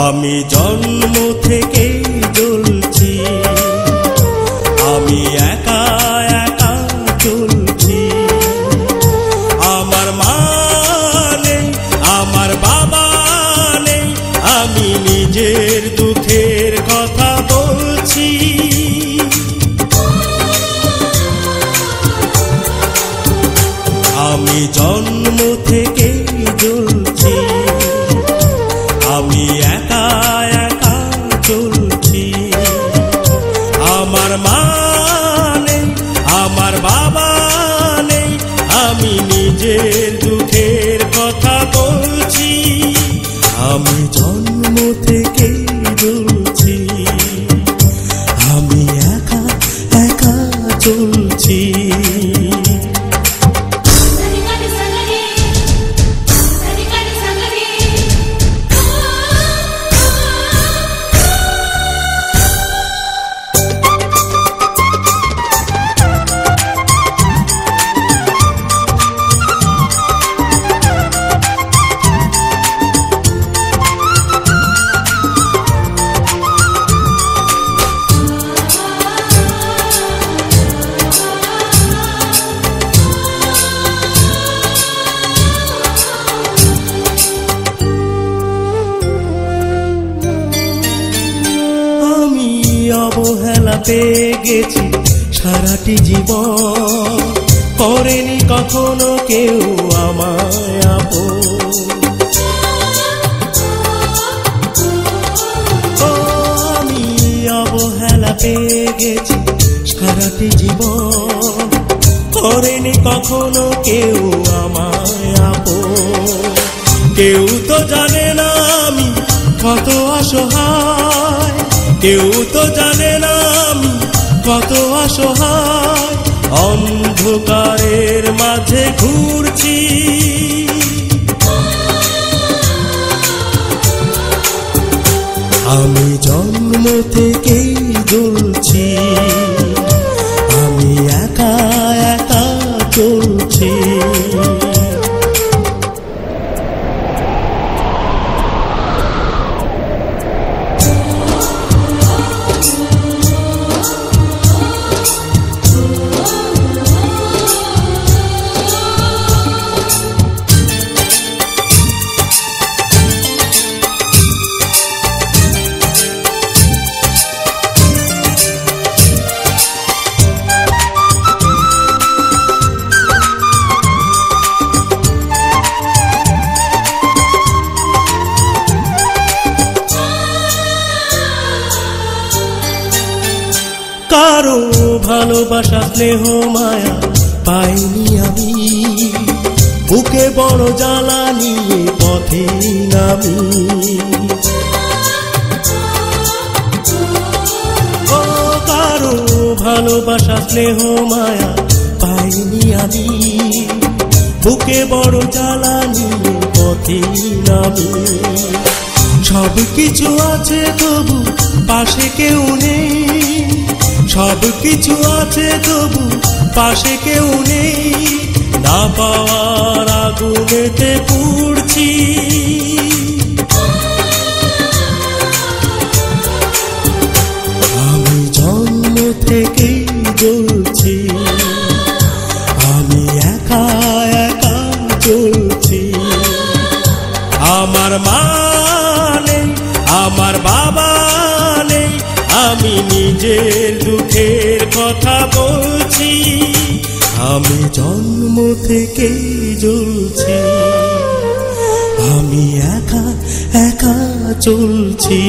আমি জন্ম থেকে জ্বলছি, আমি একা একা চলছি। আমার মা নেই, আমার বাবা নেই, আমি নিজের দুঃখের কথা বলছি। আমি জন্ম থেকে জ্বলছি, আমি একা একা চলছি। আমার মা নেই, আমার বাবা নেই, আমি নিজের দুঃখের কথা বলছি। আমি জন্ম থেকে জ্বলছি, আমি একা একা চলছি। অবহেলা পেয়ে গেছি সারাটি জীবন, করেনি কখনো কেউ আমায় আপন। আমি অবহেলা পেয়ে গেছি সারাটি জীবন, করেনি কখনো কেউ আমায় আপন। কেউ তো জানে না আমি কত অসহায়, কেউ তো জানে না আমি কত অসহায়, অন্ধকারের মাঝে ঘুরছি। আমি জন্ম থেকেই জ্বলছি, আমি একা একা চলছি। কারো ভালোবাসা স্নেহ মায়া পাইনি আমি, বুকে বড় জ্বালা নিয়ে পথে নামি। ও কারো ভালোবাসা স্নেহ মায়া পাইনি আমি, বুকে বড় জ্বালা নিয়ে পথে নামি। সব কিছু আছে তবু পাশে কেউ নেই, সব কিছু আছে তবু পাশে কেউ নেই, না পাওয়ার আগুনেতে পুড়ছি। আমি জন্ম থেকেই জ্বলছি, আমি একা একা চলছি। আমার মা নেই, আমার বাবা নেই, আমি নিজের দুঃখের কথা বলছি। আমি জন্ম থেকেই জ্বলছি, আমি একা একা চলছি।